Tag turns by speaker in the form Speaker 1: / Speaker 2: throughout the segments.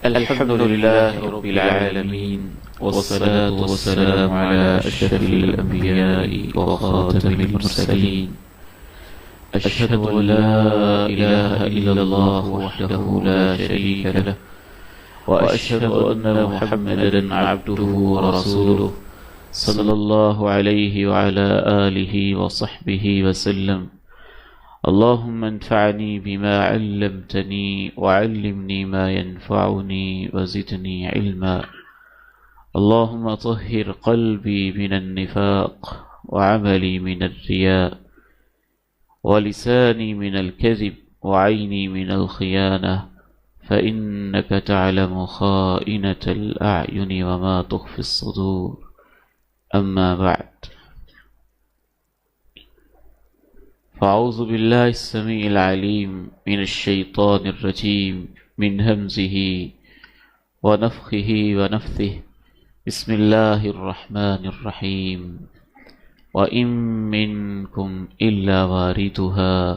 Speaker 1: الحمد لله رب العالمين، والصلاة والسلام على أشرف الأنبياء وخاتم المرسلين. أشهد أن لا إله إلا الله وحده لا شريك له، وأشهد أن محمدا عبده ورسوله صلى الله عليه وعلى آله وصحبه وسلم. اللهم انفعني بما علمتني وعلمني ما ينفعني وزدني علما. اللهم طهر قلبي من النفاق وعملي من الرياء ولساني من الكذب وعيني من الخيانة، فإنك تعلم خائنة الأعين وما تخفي الصدور. أما بعد، فأعوذ بالله السميع العليم من الشيطان الرجيم من همزه ونفخه ونفثه. بسم الله الرحمن الرحيم. وإن منكم إلا واردها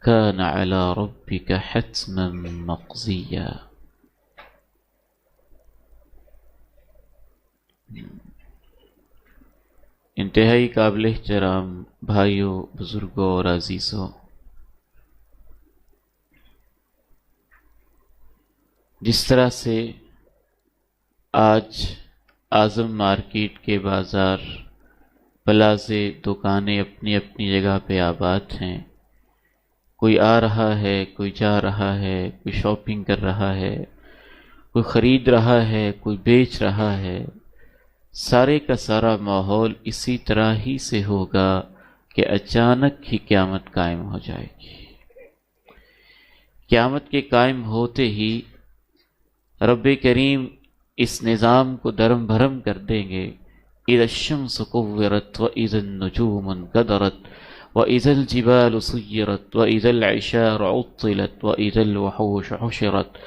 Speaker 1: كان على ربك حتما مقضيا. انتہائی قابل احترام بھائیوں، بزرگوں اور عزیزوں، جس طرح سے آج اعظم مارکیٹ کے بازار، پلازے، دکانیں اپنی اپنی جگہ پہ آباد ہیں، کوئی آ رہا ہے، کوئی جا رہا ہے، کوئی شاپنگ کر رہا ہے، کوئی خرید رہا ہے، کوئی بیچ رہا ہے، سارے کا سارا ماحول اسی طرح ہی سے ہوگا کہ اچانک ہی قیامت قائم ہو جائے گی۔ قیامت کے قائم ہوتے ہی رب کریم اس نظام کو درم بھرم کر دیں گے۔ اذا الشمس كورت واذا النجوم انكدرت واذا الجبال سيرت واذا العشار عطلت واذا الوحوش حشرت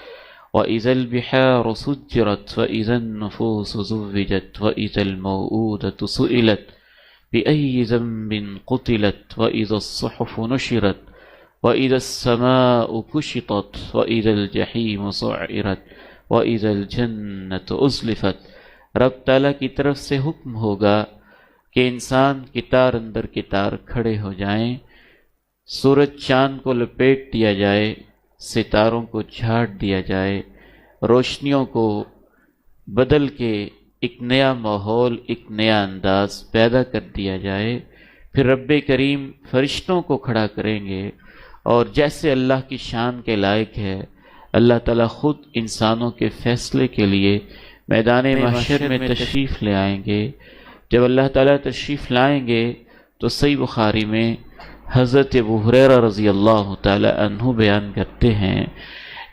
Speaker 1: وإذا البحار سجرت وإذا النفوس زوجت وإذا الموءودة سئلت بأي ذنب قتلت وإذا الصحف نشرت وإذا السماء كشطت وإذا الجحيم سعرت وإذا الجنة أزلفت۔ رب تعالیٰ کی طرف سے حکم ہوگا کہ انسان کتار اندر کتار کھڑے ہو جائیں، سورج چاند کو لپیٹ دیا جائے، ستاروں کو جھاڑ دیا جائے، روشنیوں کو بدل کے ایک نیا ماحول، ایک نیا انداز پیدا کر دیا جائے۔ پھر رب کریم فرشتوں کو کھڑا کریں گے اور جیسے اللہ کی شان کے لائق ہے، اللہ تعالیٰ خود انسانوں کے فیصلے کے لیے میدان محشر میں تشریف لے آئیں گے۔ جب اللہ تعالیٰ تشریف لائیں گے تو صحیح بخاری میں حضرت ابو ہریرہ رضی اللہ تعالی عنہ بیان کرتے ہیں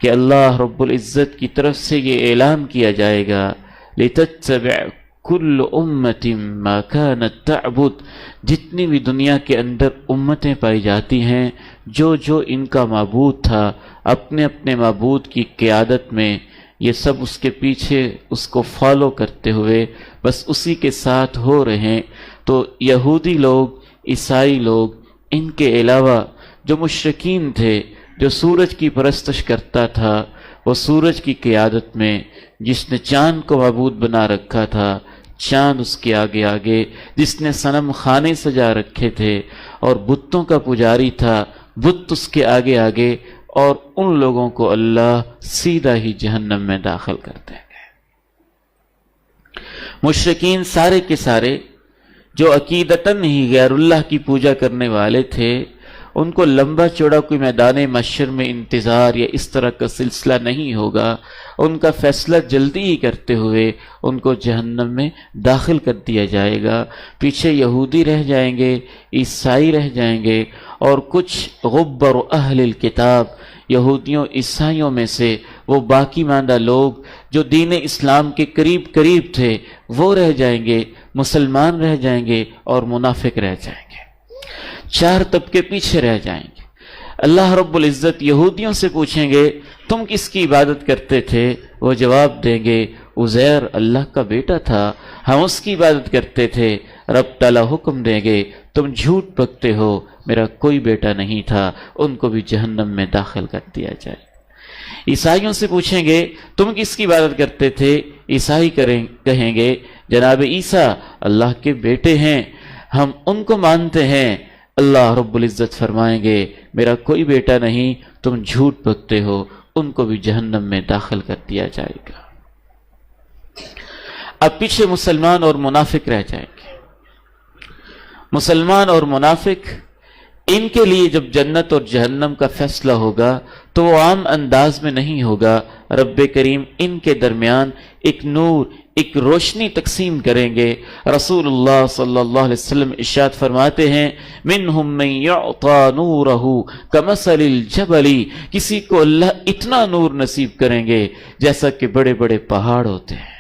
Speaker 1: کہ اللہ رب العزت کی طرف سے یہ اعلان کیا جائے گا، لِتَتَّبِعْ كُلُّ أُمَّةٍ مَا كَانَتْ تَعْبُدُ۔ جتنی بھی دنیا کے اندر امتیں پائی جاتی ہیں، جو جو ان کا معبود تھا، اپنے اپنے معبود کی قیادت میں یہ سب اس کے پیچھے اس کو فالو کرتے ہوئے بس اسی کے ساتھ ہو رہے ہیں۔ تو یہودی لوگ، عیسائی لوگ، ان کے علاوہ جو مشرکین تھے، جو سورج کی پرستش کرتا تھا، وہ سورج کی قیادت میں، جس نے چاند کو معبود بنا رکھا تھا، چاند اس کے آگے آگے، جس نے صنم خانے سجا رکھے تھے اور بتوں کا پجاری تھا، بت اس کے آگے آگے، اور ان لوگوں کو اللہ سیدھا ہی جہنم میں داخل کر دیں گے۔ مشرکین سارے کے سارے جو عقیدتاً ہی غیر اللہ کی پوجا کرنے والے تھے، ان کو لمبا چوڑا کوئی میدان محشر میں انتظار یا اس طرح کا سلسلہ نہیں ہوگا۔ ان کا فیصلہ جلدی ہی کرتے ہوئے ان کو جہنم میں داخل کر دیا جائے گا۔ پیچھے یہودی رہ جائیں گے، عیسائی رہ جائیں گے، اور کچھ غبر اہل الکتاب، یہودیوں عیسائیوں میں سے وہ باقی ماندہ لوگ جو دین اسلام کے قریب قریب تھے، وہ رہ جائیں گے، مسلمان رہ جائیں گے اور منافق رہ جائیں گے۔ چار طبقے پیچھے رہ جائیں گے۔ اللہ رب العزت یہودیوں سے پوچھیں گے تم کس کی عبادت کرتے تھے؟ وہ جواب دیں گے عزیر اللہ کا بیٹا تھا، ہم اس کی عبادت کرتے تھے۔ رب تعالیٰ حکم دیں گے تم جھوٹ بکتے ہو، میرا کوئی بیٹا نہیں تھا۔ ان کو بھی جہنم میں داخل کر دیا جائے۔ عیسائیوں سے پوچھیں گے تم کس کی عبادت کرتے تھے؟ عیسائی کہیں گے جناب عیسیٰ اللہ کے بیٹے ہیں، ہم ان کو مانتے ہیں۔ اللہ رب العزت فرمائیں گے میرا کوئی بیٹا نہیں، تم جھوٹ بکتے ہو، ان کو بھی جہنم میں داخل کر دیا جائے گا۔ اب پیچھے مسلمان اور منافق رہ جائیں گے۔ مسلمان اور منافق، ان کے لیے جب جنت اور جہنم کا فیصلہ ہوگا تو وہ عام انداز میں نہیں ہوگا، رب کریم ان کے درمیان ایک نور، ایک روشنی تقسیم کریں گے۔ رسول اللہ صلی اللہ علیہ وسلم ارشاد فرماتے ہیں منہم من یعطا نورہ کمثل الجبل، کسی کو اللہ اتنا نور نصیب کریں گے جیسا کہ بڑے بڑے پہاڑ ہوتے ہیں۔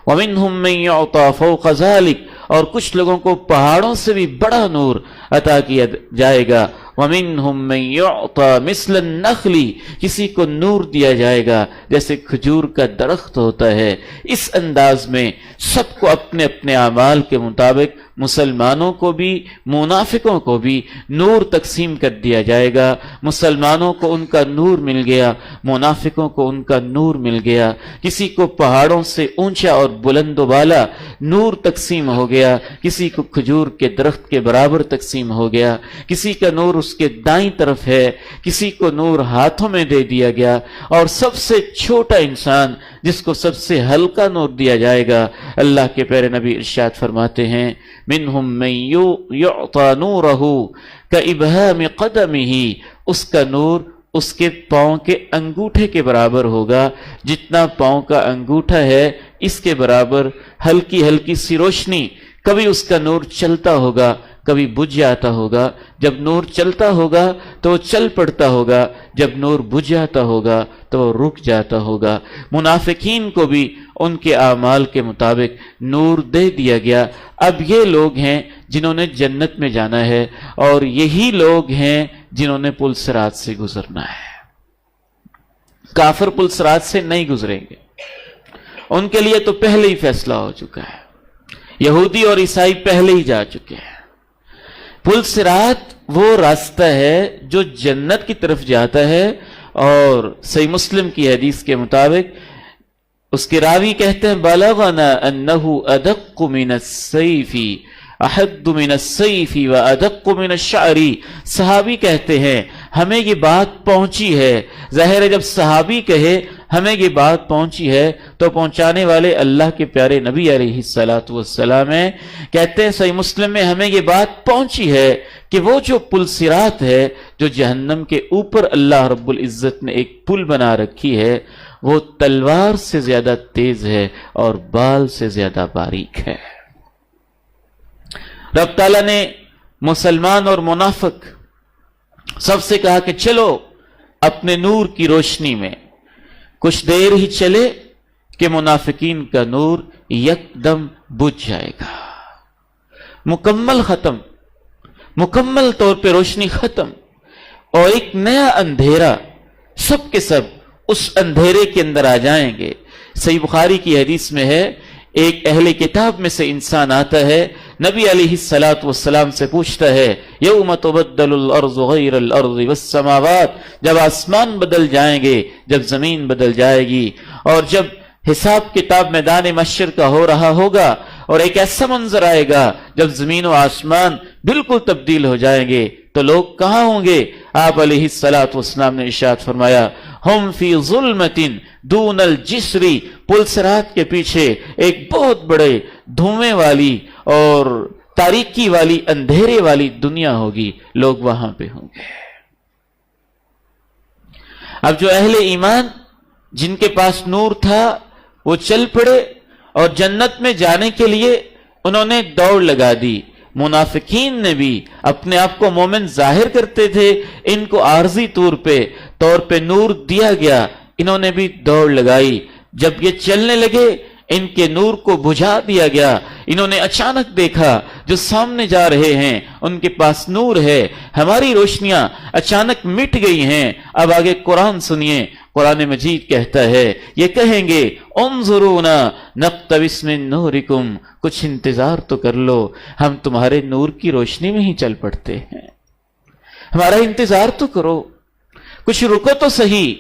Speaker 1: ومنہم من یعطا فوق ذلک، اور کچھ لوگوں کو پہاڑوں سے بھی بڑا نور عطا کیا جائے گا۔ وَمِنْهُمْ مَنْ يُعْطَى مِثْلَ النَّخْلِ، کسی کو نور دیا جائے گا جیسے کھجور کا درخت ہوتا ہے۔ اس انداز میں سب کو اپنے اپنے اعمال کے مطابق، مسلمانوں کو بھی منافقوں کو بھی نور تقسیم کر دیا جائے گا۔ مسلمانوں کو ان کا نور مل گیا، منافقوں کو ان کا نور مل گیا۔ کسی کو پہاڑوں سے اونچا اور بلند و بالا نور تقسیم ہو گیا، کسی کو کھجور کے درخت کے برابر تقسیم ہو گیا، کسی کا نور اس کے دائیں طرف ہے، کسی کو نور ہاتھوں میں دے دیا گیا، اور سب سے چھوٹا انسان جس کو سب سے ہلکا نور دیا جائے گا، اللہ کے پیارے نبی ارشاد فرماتے ہیں منہم من یعطا نورہ کابہام قدمہ، اس کا نور اس کے پاؤں کے انگوٹھے کے برابر ہوگا، جتنا پاؤں کا انگوٹھا ہے اس کے برابر ہلکی ہلکی سی روشنی۔ کبھی اس کا نور چلتا ہوگا، کبھی بجھ جاتا ہوگا۔ جب نور چلتا ہوگا تو وہ چل پڑتا ہوگا، جب نور بجھ جاتا ہوگا تو وہ رک جاتا ہوگا۔ منافقین کو بھی ان کے اعمال کے مطابق نور دے دیا گیا۔ اب یہ لوگ ہیں جنہوں نے جنت میں جانا ہے، اور یہی لوگ ہیں جنہوں نے پل صراط سے گزرنا ہے۔ کافر پل صراط سے نہیں گزریں گے، ان کے لیے تو پہلے ہی فیصلہ ہو چکا ہے۔ یہودی اور عیسائی پہلے ہی جا چکے ہیں۔ پل صراط وہ راستہ ہے جو جنت کی طرف جاتا ہے، اور صحیح مسلم کی حدیث کے مطابق اس کے راوی کہتے ہیں بلغنا انہ ادق من السیف، احد من السیف و ادق من الشعر، صحابی کہتے ہیں ہمیں یہ بات پہنچی ہے۔ ظاہر ہے جب صحابی کہے ہمیں یہ بات پہنچی ہے تو پہنچانے والے اللہ کے پیارے نبی علیہ الصلوۃ والسلام ہیں۔ کہتے ہیں صحیح مسلم میں ہمیں یہ بات پہنچی ہے کہ وہ جو پل صراط ہے جو جہنم کے اوپر اللہ رب العزت نے ایک پل بنا رکھی ہے، وہ تلوار سے زیادہ تیز ہے اور بال سے زیادہ باریک ہے۔ رب تعالیٰ نے مسلمان اور منافق سب سے کہا کہ چلو اپنے نور کی روشنی میں۔ کچھ دیر ہی چلے کہ منافقین کا نور یکدم بجھ جائے گا، مکمل ختم، مکمل طور پہ روشنی ختم، اور ایک نیا اندھیرا، سب کے سب اس اندھیرے کے اندر آ جائیں گے۔ صحیح بخاری کی حدیث میں ہے ایک اہل کتاب میں سے انسان آتا ہے، نبی علیہ الصلوۃ والسلام سے پوچھتا ہے یوم تبدل الارض غیر الارض والسماوات، جب آسمان بدل جائیں گے، جب زمین بدل جائے گی، اور جب حساب کتاب میدان محشر کا ہو رہا ہوگا، اور ایک ایسا منظر آئے گا جب زمین و آسمان بالکل تبدیل ہو جائیں گے، تو لوگ کہاں ہوں گے؟ آپ علیہ الصلوۃ والسلام نے ارشاد فرمایا ہم فی ظلمت دون الجسر، پل صراط کے پیچھے ایک بہت بڑے دھوئیں والی اور تاریکی والی، اندھیرے والی دنیا ہوگی، لوگ وہاں پہ ہوں گے۔ اب جو اہل ایمان جن کے پاس نور تھا وہ چل پڑے اور جنت میں جانے کے لیے انہوں نے دوڑ لگا دی۔ منافقین نے بھی اپنے آپ کو مومن ظاہر کرتے تھے، ان کو عارضی طور پہ نور دیا گیا، انہوں نے بھی دوڑ لگائی۔ جب یہ چلنے لگے ان کے نور کو بجھا دیا گیا، انہوں نے اچانک دیکھا جو سامنے جا رہے ہیں ان کے پاس نور ہے، ہماری روشنیاں اچانک مٹ گئی ہیں۔ اب آگے قرآن سنیے، قرآن مجید کہتا ہے یہ کہیں گے انظرونا نقتبس من نورکم، کچھ انتظار تو کر لو، ہم تمہارے نور کی روشنی میں ہی چل پڑتے ہیں، ہمارا انتظار تو کرو، کچھ رکو تو صحیح۔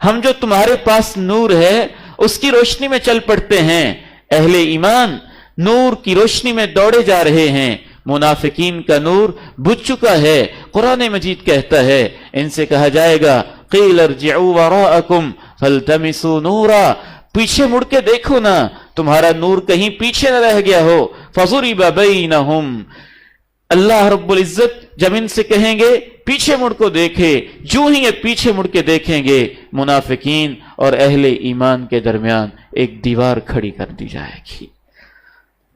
Speaker 1: ہم جو تمہارے پاس نور ہے اس کی روشنی میں چل پڑتے ہیں. اہل ایمان نور کی روشنی میں دوڑے جا رہے ہیں. منافقین کا نور بجھ چکا ہے. قرآن مجید کہتا ہے ان سے کہا جائے گا قیل ارجعوا وراءکم فالتمسوا نورا، پیچھے مڑ کے دیکھو نا تمہارا نور کہیں پیچھے نہ رہ گیا ہو. فضرب بینہم، اللہ رب العزت جب ان سے کہیں گے پیچھے مڑ کو دیکھے، جو ہی یہ پیچھے مڑ کے دیکھیں گے منافقین اور اہل ایمان کے درمیان ایک دیوار کھڑی کر دی جائے گی.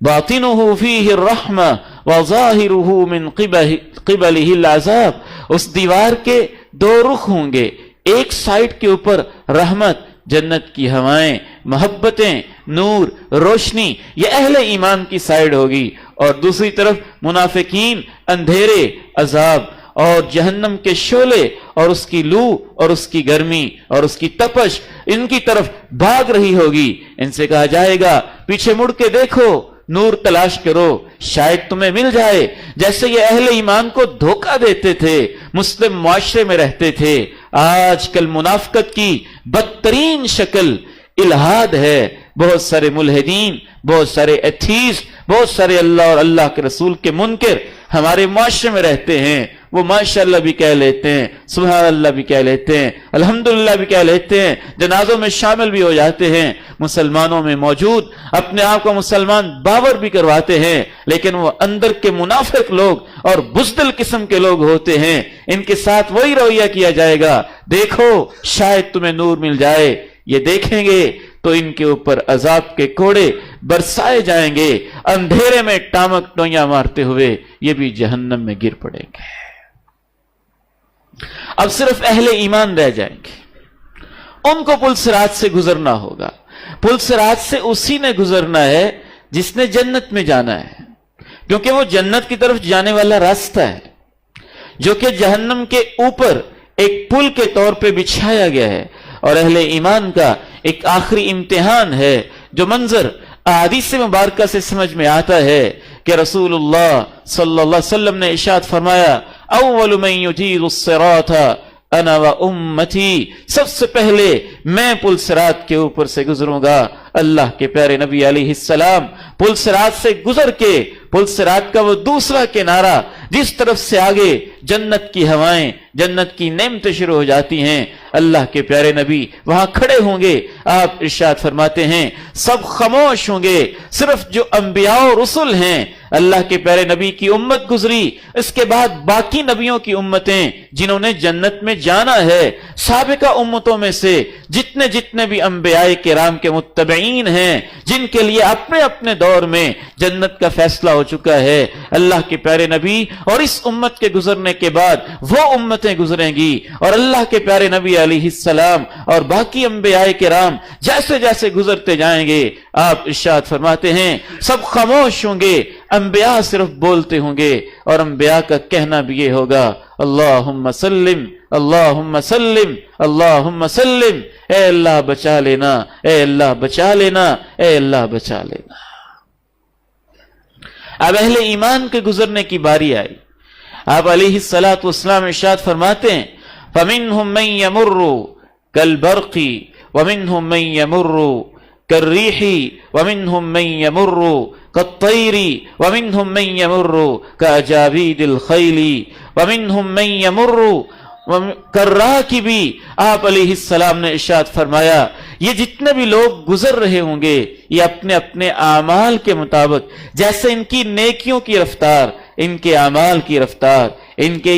Speaker 1: باطنہ فیہ الرحمہ وظاہرہ من قبلہ العذاب، اس دیوار کے دو رخ ہوں گے، ایک سائڈ کے اوپر رحمت، جنت کی ہوائیں، محبتیں، نور، روشنی، یہ اہل ایمان کی سائڈ ہوگی، اور دوسری طرف منافقین، اندھیرے، عذاب اور جہنم کے شعلے اور اس کی لو اور اس کی گرمی اور اس کی تپش ان کی طرف بھاگ رہی ہوگی. ان سے کہا جائے گا پیچھے مڑ کے دیکھو، نور تلاش کرو، شاید تمہیں مل جائے. جیسے یہ اہل ایمان کو دھوکہ دیتے تھے، مسلم معاشرے میں رہتے تھے، آج کل منافقت کی بدترین شکل الہاد ہے. بہت سارے ملحدین، بہت سارے ایتھیسٹ، بہت سارے اللہ اور اللہ کے رسول کے منکر ہمارے معاشرے میں رہتے ہیں. وہ ماشاءاللہ بھی کہہ لیتے ہیں، سبحان اللہ بھی کہہ لیتے ہیں، الحمدللہ بھی کہہ لیتے ہیں، جنازوں میں شامل بھی ہو جاتے ہیں، مسلمانوں میں موجود اپنے آپ کو مسلمان باور بھی کرواتے ہیں، لیکن وہ اندر کے منافق لوگ اور بزدل قسم کے لوگ ہوتے ہیں. ان کے ساتھ وہی رویہ کیا جائے گا، دیکھو شاید تمہیں نور مل جائے. یہ دیکھیں گے تو ان کے اوپر عذاب کے کوڑے برسائے جائیں گے، اندھیرے میں ٹامک ٹوئیاں مارتے ہوئے یہ بھی جہنم میں گر پڑیں گے. اب صرف اہل ایمان رہ جائیں گے، ان کو پل صراط سے گزرنا ہوگا. پل صراط سے اسی نے گزرنا ہے جس نے جنت میں جانا ہے، کیونکہ وہ جنت کی طرف جانے والا راستہ ہے جو کہ جہنم کے اوپر ایک پل کے طور پہ بچھایا گیا ہے. اور اہل ایمان کا ایک آخری امتحان ہے، جو منظر احادیث مبارکہ سے سمجھ میں آتا ہے کہ رسول اللہ صلی اللہ علیہ وسلم نے ارشاد فرمایا اول من یجیز الصراط انا و امتی، سب سے پہلے میں پل صراط کے اوپر سے گزروں گا. اللہ کے پیارے نبی علیہ السلام پل صراط سے گزر کے پل صراط کا وہ دوسرا کنارہ جس طرف سے آگے جنت کی ہوائیں، جنت کی نعمتیں شروع ہو جاتی ہیں، اللہ کے پیارے نبی وہاں کھڑے ہوں گے. آپ ارشاد فرماتے ہیں سب خاموش ہوں گے، صرف جو انبیاء و رسل ہیں، اللہ کے پیارے نبی کی امت گزری، اس کے بعد باقی نبیوں کی امتیں جنہوں نے جنت میں جانا ہے. سابقہ امتوں میں سے جتنے بھی انبیاء کرام کے متبعین ہیں، جن کے لیے اپنے اپنے دور میں جنت کا فیصلہ ہو چکا ہے، اللہ کے پیارے نبی اور اس امت کے گزرنے کے بعد وہ امتیں گزریں گی، اور اللہ کے پیارے نبی علیہ السلام اور باقی انبیاء کرام جیسے جیسے گزرتے جائیں گے، آپ ارشاد فرماتے ہیں سب خاموش ہوں گے، انبیاء صرف بولتے ہوں گے، اور انبیاء کا کہنا بھی یہ ہوگا اللہم سلم اللہم سلم اللہم سلم، اے اللہ بچا لینا، اے اللہ بچا لینا، اے اللہ بچا لینا. اب اہل ایمان کے گزرنے کی باری آئی. آپ علیہ الصلاۃ والسلام ارشاد فرماتے ہیں فَمِنْهُمْ مَنْ يَمُرُّ كَالْبَرْقِ وَمِنْهُمْ مَنْ يَمُرُّ كَالرِّيحِ وَمِنْهُمْ مَنْ يَمُرُّ كَالطَّيْرِ وَمِنْهُمْ مَنْ يَمُرُّ كَأَجَابِيدِ الْخَيْلِ وَمِنْهُمْ مَنْ يَمُرُّ كَالرَّاكِبِ. آپ علیہ السلام نے ارشاد فرمایا یہ جتنے بھی لوگ گزر رہے ہوں گے یہ اپنے اپنے اعمال کے مطابق، جیسے ان کی نیکیوں کی رفتار، ان کے اعمال کی رفتار، ان کے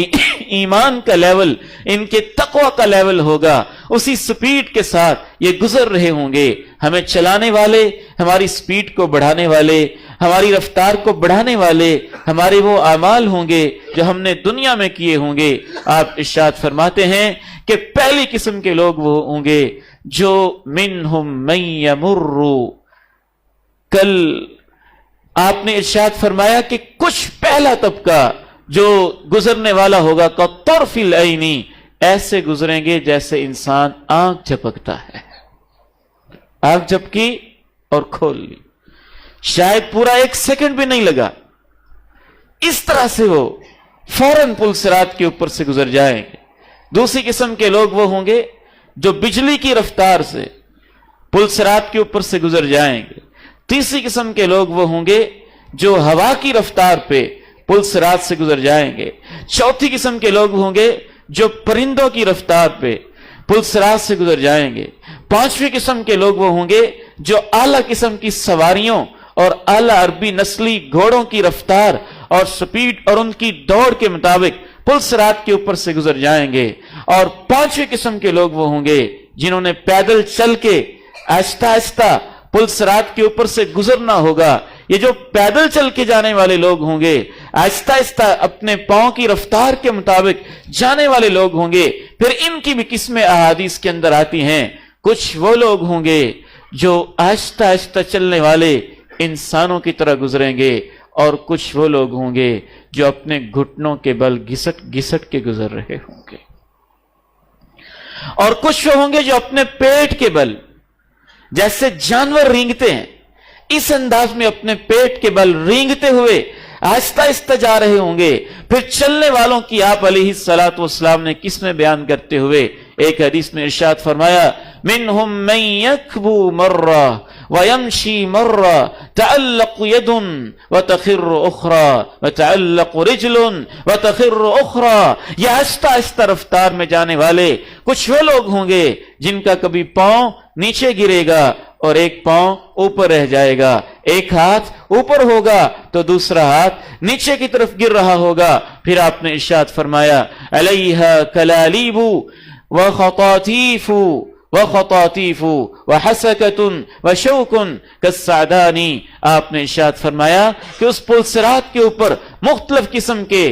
Speaker 1: ایمان کا لیول، ان کے تقوی کا لیول ہوگا، اسی سپیڈ کے ساتھ یہ گزر رہے ہوں گے. ہمیں چلانے والے، ہماری سپیڈ کو بڑھانے والے، ہماری رفتار کو بڑھانے والے ہمارے وہ اعمال ہوں گے جو ہم نے دنیا میں کیے ہوں گے. آپ ارشاد فرماتے ہیں کہ پہلی قسم کے لوگ وہ ہوں گے جو منہم من یمر. کل آپ نے ارشاد فرمایا کہ کچھ پہلا طبقہ جو گزرنے والا ہوگا کطرف العین، ایسے گزریں گے جیسے انسان آنکھ جھپکتا ہے، آنکھ جھپکی اور کھول لی، شاید پورا 1 سیکنڈ بھی نہیں لگا، اس طرح سے وہ فوراً پل صراط کے اوپر سے گزر جائیں گے. دوسری قسم کے لوگ وہ ہوں گے جو بجلی کی رفتار سے پل صراط کے اوپر سے گزر جائیں گے. تیسری قسم کے لوگ وہ ہوں گے جو ہوا کی رفتار پہ پل صراط سے گزر جائیں گے. چوتھی قسم کے لوگ ہوں گے جو پرندوں کی رفتار پہ پل صراط سے گزر جائیں گے. پانچویں قسم کے لوگ وہ ہوں گے جو اعلیٰ قسم کی سواریوں اور اعلیٰ عربی نسلی گھوڑوں کی رفتار اور سپیڈ اور ان کی دوڑ کے مطابق پل صراط کے اوپر سے گزر جائیں گے. اور پانچویں قسم کے لوگ وہ ہوں گے جنہوں نے پیدل چل کے آہستہ آہستہ پل صراط کے اوپر سے گزرنا ہوگا. یہ جو پیدل چل کے جانے والے لوگ ہوں گے، آہستہ آہستہ اپنے پاؤں کی رفتار کے مطابق جانے والے لوگ ہوں گے. پھر ان کی بھی قسمیں احادیث کے اندر آتی ہیں. کچھ وہ لوگ ہوں گے جو آہستہ آہستہ چلنے والے انسانوں کی طرح گزریں گے، اور کچھ وہ لوگ ہوں گے جو اپنے گھٹنوں کے بل گھسٹ گھسٹ کے گزر رہے ہوں گے، اور کچھ وہ ہوں گے جو اپنے پیٹ کے بل جیسے جانور رینگتے ہیں اس انداز میں اپنے پیٹ کے بل رینگتے ہوئے آہستہ آہستہ جا رہے ہوں گے. پھر چلنے والوں کی آپ علیہ الصلوۃ والسلام نے قسمیں بیان کرتے ہوئے ایک حدیث میں ارشاد فرمایا منہم من یکبو مرہ ویمشی مرہ تعلق ید وتخر اخرى وتعلق رجل وتخر اخرى. یہ آہستہ آہستہ رفتار میں جانے والے کچھ وہ لوگ ہوں گے جن کا کبھی پاؤں نیچے گرے گا اور ایک پاؤں اوپر رہ جائے گا، ایک ہاتھ اوپر ہوگا تو دوسرا ہاتھ نیچے کی طرف گر رہا ہوگا. پھر آپ نے ارشاد فرمایا علیہا کلالیب وخطاطیف وخطاطیف وحسکۃ وشوک کالسعدان. آپ نے ارشاد فرمایا کہ اس پل صراط کے اوپر مختلف قسم کے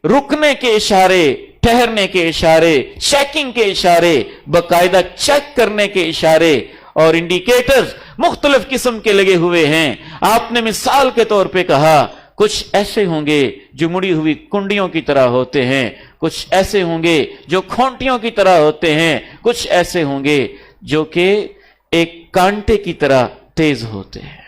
Speaker 1: رکنے کے اشارے، ٹھہرنے کے اشارے، چیکنگ کے اشارے، باقاعدہ چیک کرنے کے اشارے اور انڈیکیٹرز مختلف قسم کے لگے ہوئے ہیں. آپ نے مثال کے طور پہ کہا کچھ ایسے ہوں گے جو مڑی ہوئی کنڈیوں کی طرح ہوتے ہیں، کچھ ایسے ہوں گے جو کھونٹیوں کی طرح ہوتے ہیں، کچھ ایسے ہوں گے جو کہ ایک کانٹے کی طرح تیز ہوتے ہیں.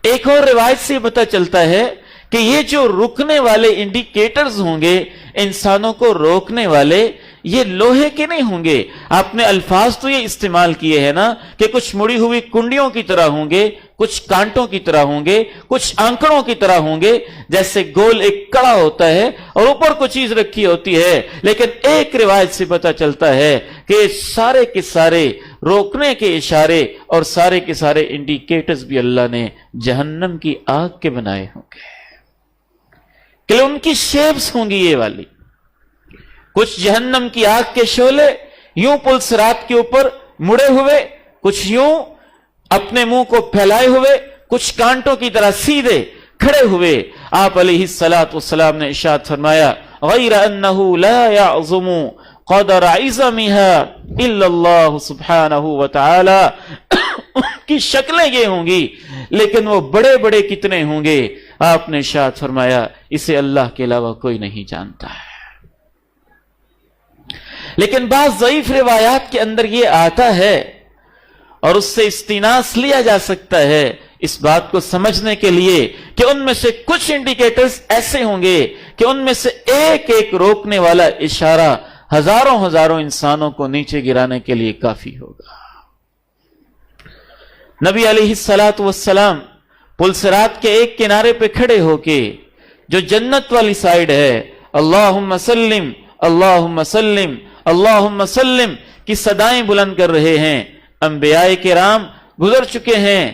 Speaker 1: ایک اور روایت سے پتہ چلتا ہے کہ یہ جو رکنے والے انڈیکیٹرز ہوں گے، انسانوں کو روکنے والے، یہ لوہے کے نہیں ہوں گے. آپ نے الفاظ تو یہ استعمال کیے ہیں نا کہ کچھ مڑی ہوئی کنڈیوں کی طرح ہوں گے، کچھ کانٹوں کی طرح ہوں گے، کچھ آنکڑوں کی طرح ہوں گے، جیسے گول ایک کڑا ہوتا ہے اور اوپر کوئی چیز رکھی ہوتی ہے. لیکن ایک روایت سے پتہ چلتا ہے کہ سارے کے سارے روکنے کے اشارے اور سارے کے سارے انڈیکیٹرز بھی اللہ نے جہنم کی آگ کے بنائے ہوں گے کہ ان کی شیپس ہوں گی یہ والی. کچھ جہنم کی آگ کے شعلے یوں پل صراط کے اوپر مڑے ہوئے، کچھ یوں اپنے منہ کو پھیلائے ہوئے، کچھ کانٹوں کی طرح سیدھے کھڑے ہوئے. آپ علیہ الصلوۃ والسلام نے ارشاد فرمایا غیر انہ لا یعظم قدر عظمها الا اللہ سبحانہ وتعالی. کی شکلیں یہ ہوں گی لیکن وہ بڑے بڑے کتنے ہوں گے. آپ نے ارشاد فرمایا اسے اللہ کے علاوہ کوئی نہیں جانتا ہے. لیکن بعض ضعیف روایات کے اندر یہ آتا ہے اور اس سے استناس لیا جا سکتا ہے اس بات کو سمجھنے کے لیے کہ ان میں سے کچھ انڈیکیٹرز ایسے ہوں گے کہ ان میں سے ایک ایک روکنے والا اشارہ ہزاروں ہزاروں انسانوں کو نیچے گرانے کے لیے کافی ہوگا. نبی علیہ الصلوۃ والسلام پل صراط کے ایک کنارے پہ کھڑے ہو کے جو جنت والی سائیڈ ہے اللہم سلم اللہم سلم اللہم سلم کی صدائیں بلند کر رہے ہیں. انبیاء کرام گزر چکے ہیں،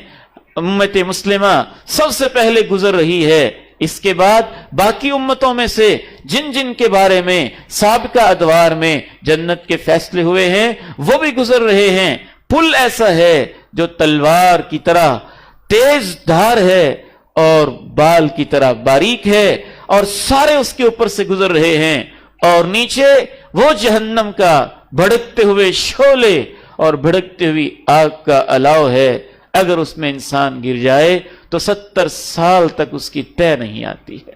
Speaker 1: امت مسلمہ سب سے پہلے گزر رہی ہے. اس کے بعد باقی امتوں میں سے جن جن کے بارے میں سابقہ ادوار میں جنت کے فیصلے ہوئے ہیں وہ بھی گزر رہے ہیں. پل ایسا ہے جو تلوار کی طرح تیز دھار ہے اور بال کی طرح باریک ہے، اور سارے اس کے اوپر سے گزر رہے ہیں. اور نیچے وہ جہنم کا بھڑکتے ہوئے شعلے اور بھڑکتے ہوئی آگ کا الاؤ ہے. اگر اس میں انسان گر جائے تو 70 سال تک اس کی طے نہیں آتی ہے.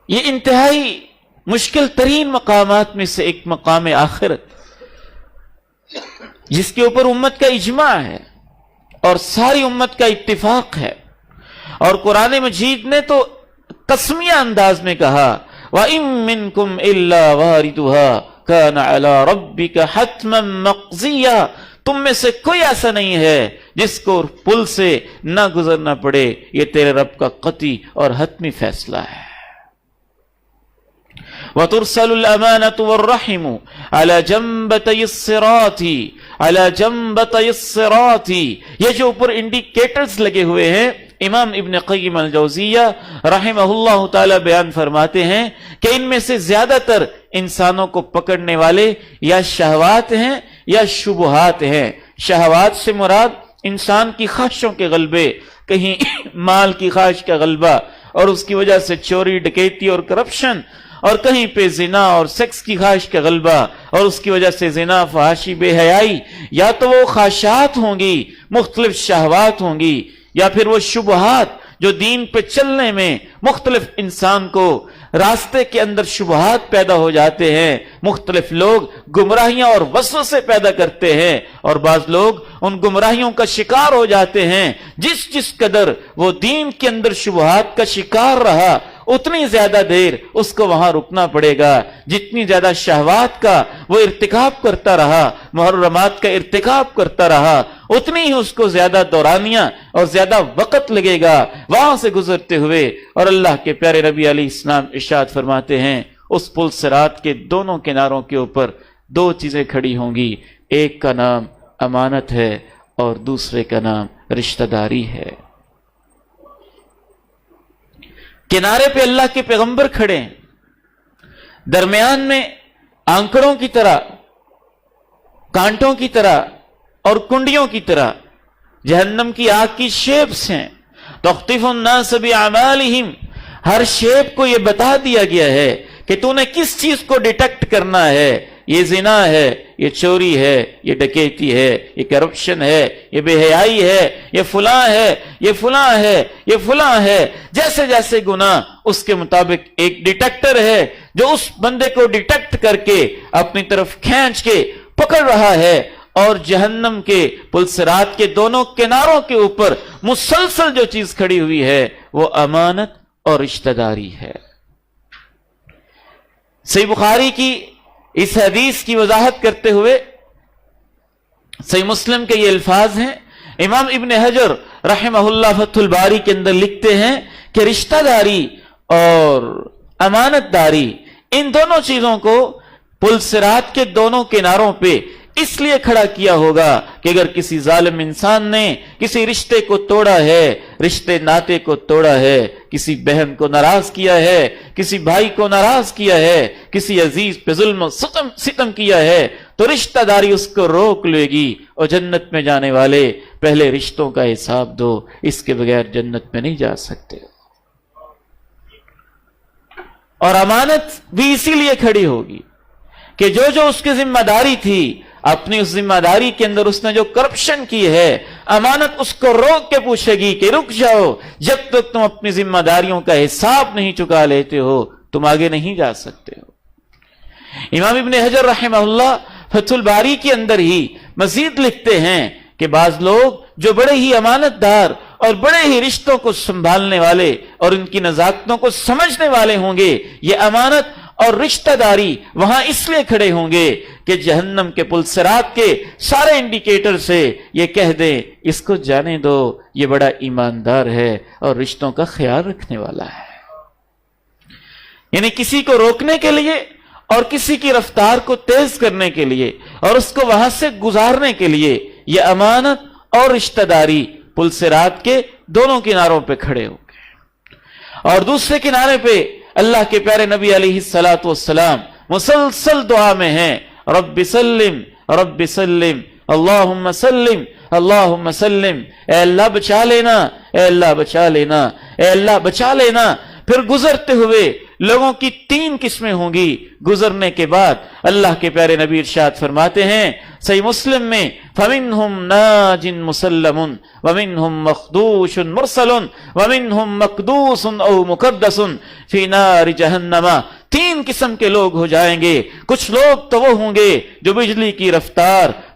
Speaker 1: یہ انتہائی مشکل ترین مقامات میں سے ایک مقام آخرت جس کے اوپر امت کا اجماع ہے اور ساری امت کا اتفاق ہے. اور قرآن مجید نے تو قسمیہ انداز میں کہا وَإِن مِّنكُمْ إِلَّا وَارِدُهَا كَانَ عَلَى رَبِّكَ حَتْمًا مَّقْضِيًّا، تم میں سے کوئی ایسا نہیں ہے جس کو پل سے نہ گزرنا پڑے، یہ تیرے رب کا قطعی اور حتمی فیصلہ ہے۔ وَتُرْسَلُ الْأَمَانَةُ وَالرَّحِمُ عَلَى جَنبَتَيِ الصِّرَاطِ عَلَى جَنبَتَيِ الصِّرَاطِ، یہ جو اوپر انڈیکیٹرز لگے ہوئے ہیں، امام ابن قیم الجوزیہ رحمہ اللہ تعالی بیان فرماتے ہیں کہ ان میں سے زیادہ تر انسانوں کو پکڑنے والے یا شہوات ہیں یا شبہات ہیں۔ شہوات سے مراد انسان کی خواہشوں کے غلبے، کہیں مال کی خواہش کا غلبہ اور اس کی وجہ سے چوری ڈکیتی اور کرپشن، اور کہیں پہ زنا اور سیکس کی خواہش کا غلبہ اور اس کی وجہ سے زنا، فحاشی، بے حیائی، یا تو وہ خواہشات ہوں گی، مختلف شہوات ہوں گی، یا پھر وہ شبہات جو دین پہ چلنے میں مختلف انسان کو راستے کے اندر شبہات پیدا ہو جاتے ہیں، مختلف لوگ گمراہیاں اور وسوسے پیدا کرتے ہیں، اور بعض لوگ ان گمراہیوں کا شکار ہو جاتے ہیں۔ جس قدر وہ دین کے اندر شبہات کا شکار رہا، اتنی زیادہ دیر اس کو وہاں رکنا پڑے گا۔ جتنی زیادہ شہوات کا وہ ارتکاب کرتا رہا، محرمات کا ارتکاب کرتا رہا، اتنی ہی اس کو زیادہ دورانیہ اور زیادہ وقت لگے گا وہاں سے گزرتے ہوئے۔ اور اللہ کے پیارے نبی علیہ السلام ارشاد فرماتے ہیں اس پل صراط کے دونوں کناروں کے اوپر دو چیزیں کھڑی ہوں گی، ایک کا نام امانت ہے اور دوسرے کا نام رشتہ داری ہے۔ کنارے پہ اللہ کے پیغمبر کھڑے ہیں، درمیان میں آنکڑوں کی طرح، کانٹوں کی طرح اور کنڈیوں کی طرح جہنم کی آگ کی شیپس ہیں۔ تخطف الناس بأعمالہم، ہر شیپ کو یہ بتا دیا گیا ہے کہ تو نے کس چیز کو ڈیٹیکٹ کرنا ہے، یہ زنا ہے، یہ چوری ہے، یہ ڈکیتی ہے، یہ کرپشن ہے، یہ بے حیائی ہے، یہ فلاں ہے، یہ فلاں ہے، یہ فلاں ہے۔ جیسے جیسے گناہ اس کے مطابق ایک ڈیٹیکٹر ہے جو اس بندے کو ڈیٹیکٹ کر کے اپنی طرف کھینچ کے پکڑ رہا ہے، اور جہنم کے پل صراط کے دونوں کناروں کے اوپر مسلسل جو چیز کھڑی ہوئی ہے وہ امانت اور رشتہ داری ہے۔ صحیح بخاری کی اس حدیث کی وضاحت کرتے ہوئے صحیح مسلم کے یہ الفاظ ہیں۔ امام ابن حجر رحمہ اللہ فتح الباری کے اندر لکھتے ہیں کہ رشتہ داری اور امانت داری، ان دونوں چیزوں کو پل صراط کے دونوں کناروں پہ اس لیے کھڑا کیا ہوگا کہ اگر کسی ظالم انسان نے کسی رشتے کو توڑا ہے، رشتے ناطے کو توڑا ہے، کسی بہن کو ناراض کیا ہے، کسی بھائی کو ناراض کیا ہے، کسی عزیز پہ ظلم و ستم کیا ہے، تو رشتہ داری اس کو روک لے گی، اور جنت میں جانے والے پہلے رشتوں کا حساب دو، اس کے بغیر جنت میں نہیں جا سکتے۔ اور امانت بھی اسی لیے کھڑی ہوگی کہ جو اس کی ذمہ داری تھی، اپنی اس ذمہ داری کے اندر اس نے جو کرپشن کی ہے، امانت اس کو روک کے پوچھے گی کہ رک جاؤ، جب تک تم اپنی ذمہ داریوں کا حساب نہیں چکا لیتے ہو تم آگے نہیں جا سکتے ہو۔ امام ابن حجر رحمہ اللہ فتح الباری کے اندر ہی مزید لکھتے ہیں کہ بعض لوگ جو بڑے ہی امانت دار اور بڑے ہی رشتوں کو سنبھالنے والے اور ان کی نزاکتوں کو سمجھنے والے ہوں گے، یہ امانت اور رشتہ داری وہاں اس لیے کھڑے ہوں گے کہ جہنم کے پل صراط کے سارے انڈیکیٹر سے یہ کہہ دیں اس کو جانے دو، یہ بڑا ایماندار ہے اور رشتوں کا خیال رکھنے والا ہے۔ یعنی کسی کو روکنے کے لیے اور کسی کی رفتار کو تیز کرنے کے لیے اور اس کو وہاں سے گزارنے کے لیے یہ امانت اور رشتہ داری پل صراط کے دونوں کناروں پہ کھڑے ہوں گے۔ اور دوسرے کنارے پہ اللہ کے پیارے نبی علیہ الصلوۃ والسلام مسلسل دعا میں ہیں، رب سلم رب سلم اللہم سلم اللہم سلم، اے اللہ بچا لینا، اے اللہ بچا لینا، اے اللہ بچا لینا۔ پھر گزرتے ہوئے لوگوں کی تین قسمیں ہوں گی، گزرنے کے بعد اللہ کے پیارے نبی ارشاد فرماتے ہیں صحیح مسلم میں، فَمِنْهُمْ نَاجٍ مُسَلَّمٌ وَمِنْهُمْ مَخْدُوشٌ مُرْسَلٌ وَمِنْهُمْ مَقْدُوسٌ أَوْ مُقَدَّسٌ فِي نَارِ جَهَنَّمَ۔ تین قسم کے لوگ ہو جائیں گے۔ کچھ لوگ تو وہ ہوں گے جو بجلی کی رفتار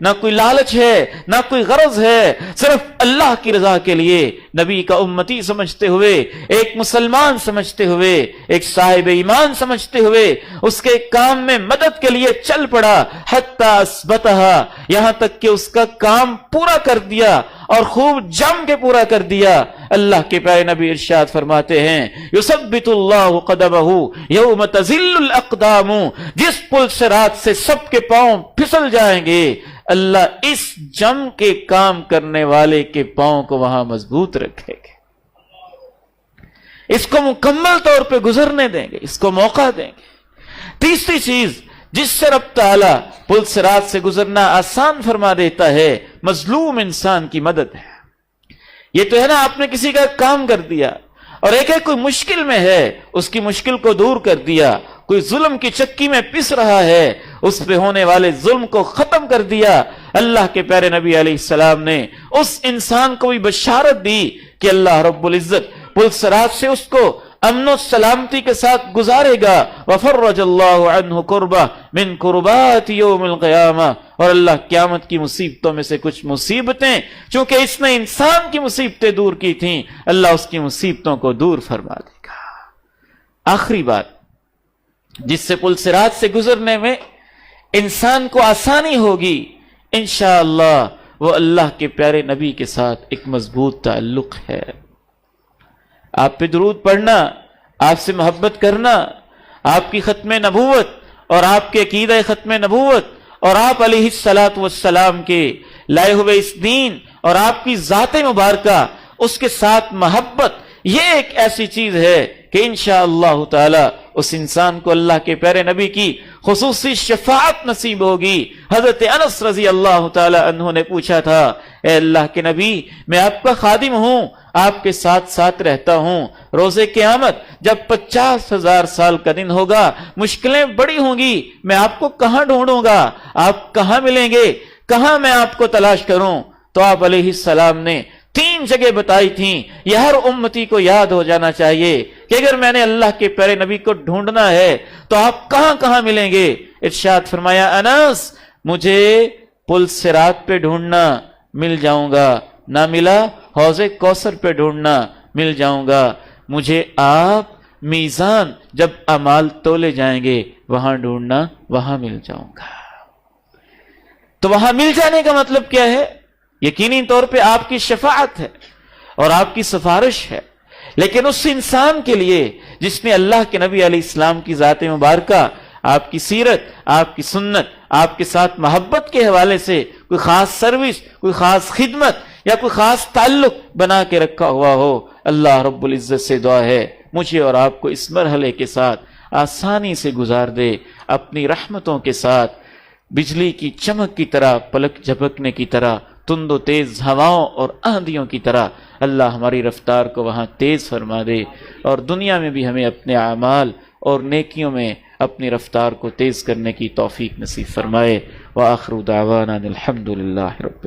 Speaker 1: نہ کوئی لالچ ہے، نہ کوئی غرض ہے، صرف اللہ کی رضا کے لیے نبی کا امتی سمجھتے ہوئے، ایک مسلمان سمجھتے ہوئے، ایک صاحب ایمان سمجھتے ہوئے اس کے کام میں مدد کے لیے چل پڑا، حتی اثبتہا، یہاں تک کہ اس کا کام پورا کر دیا اور خوب جم کے پورا کر دیا۔ اللہ کے پیارے نبی ارشاد فرماتے ہیں یثبت اللہ قدمہ یوم تزل الاقدام، جس پل صراط سے سب کے پاؤں پھسل جائیں گے، اللہ اس جم کے کام کرنے والے کے پاؤں کو وہاں مضبوط رکھے گے، اس کو مکمل طور پہ گزرنے دیں گے، اس کو موقع دیں گے۔ تیسری چیز جس سے رب تعالیٰ پل صراط سے گزرنا آسان فرما دیتا ہے، مظلوم انسان کی مدد ہے۔ یہ تو ہے نا، آپ نے کسی کا کام کر دیا اور ایک کوئی مشکل میں ہے، اس کی مشکل کو دور کر دیا، کوئی ظلم کی چکی میں پس رہا ہے، اس پہ ہونے والے ظلم کو ختم کر دیا۔ اللہ کے پیارے نبی علیہ السلام نے اس انسان کو بھی بشارت دی کہ اللہ رب العزت پل صراط سے اس کو امن و سلامتی کے ساتھ گزارے گا، وفرج اللہ عنہ کربہ من کربات یوم القیامہ، اور اللہ قیامت کی مصیبتوں میں سے کچھ مصیبتیں چونکہ اس نے انسان کی مصیبتیں دور کی تھیں، اللہ اس کی مصیبتوں کو دور فرما دے گا۔ آخری بات جس سے پل صراط سے گزرنے میں انسان کو آسانی ہوگی انشاءاللہ، وہ اللہ کے پیارے نبی کے ساتھ ایک مضبوط تعلق ہے۔ آپ پہ درود پڑھنا، آپ سے محبت کرنا، آپ کی ختم نبوت اور آپ کے عقیدہ ختم نبوت اور آپ علیہ الصلاۃ والسلام کے لائے ہوئے اس دین اور آپ کی ذات مبارکہ، اس کے ساتھ محبت، یہ ایک ایسی چیز ہے کہ انشاءاللہ تعالی اس انسان کو اللہ کے پیارے نبی کی خصوصی شفاعت نصیب ہوگی۔ حضرت انس رضی اللہ تعالی عنہ نے پوچھا تھا، اے اللہ کے نبی، میں آپ کا خادم ہوں، آپ کے ساتھ ساتھ رہتا ہوں، روز قیامت جب 50,000 سال کا دن ہوگا، مشکلیں بڑی ہوں گی، میں آپ کو کہاں ڈھونڈوں گا، آپ کہاں ملیں گے، کہاں میں آپ کو تلاش کروں؟ تو آپ علیہ السلام نے 3 جگہ بتائی تھیں، یہ ہر امتی کو یاد ہو جانا چاہیے کہ اگر میں نے اللہ کے پیارے نبی کو ڈھونڈنا ہے تو آپ کہاں کہاں ملیں گے۔ ارشاد فرمایا، انس مجھے پل صراط پہ ڈھونڈنا، مل جاؤں گا، نہ ملا حوض کوثر پہ ڈھونڈنا، مل جاؤں گا، مجھے آپ میزان جب اعمال تولے جائیں گے وہاں ڈھونڈنا، وہاں مل جاؤں گا۔ تو وہاں مل جانے کا مطلب کیا ہے؟ یقینی طور پہ آپ کی شفاعت ہے اور آپ کی سفارش ہے، لیکن اس انسان کے لیے جس نے اللہ کے نبی علیہ السلام کی ذات مبارکہ، آپ کی سیرت، آپ کی سنت، آپ کے ساتھ محبت کے حوالے سے کوئی خاص سروس، کوئی خاص خدمت یا کوئی خاص تعلق بنا کے رکھا ہوا ہو، اللہ رب العزت سے دعا ہے مجھے اور آپ کو اس مرحلے کے ساتھ آسانی سے گزار دے، اپنی رحمتوں کے ساتھ، بجلی کی چمک کی طرح، پلک جھپکنے کی طرح، تند و تیز ہواؤں اور آندھیوں کی طرح اللہ ہماری رفتار کو وہاں تیز فرما دے، اور دنیا میں بھی ہمیں اپنے اعمال اور نیکیوں میں اپنی رفتار کو تیز کرنے کی توفیق نصیب فرمائے۔ وآخر دعوانا الحمدللہ رب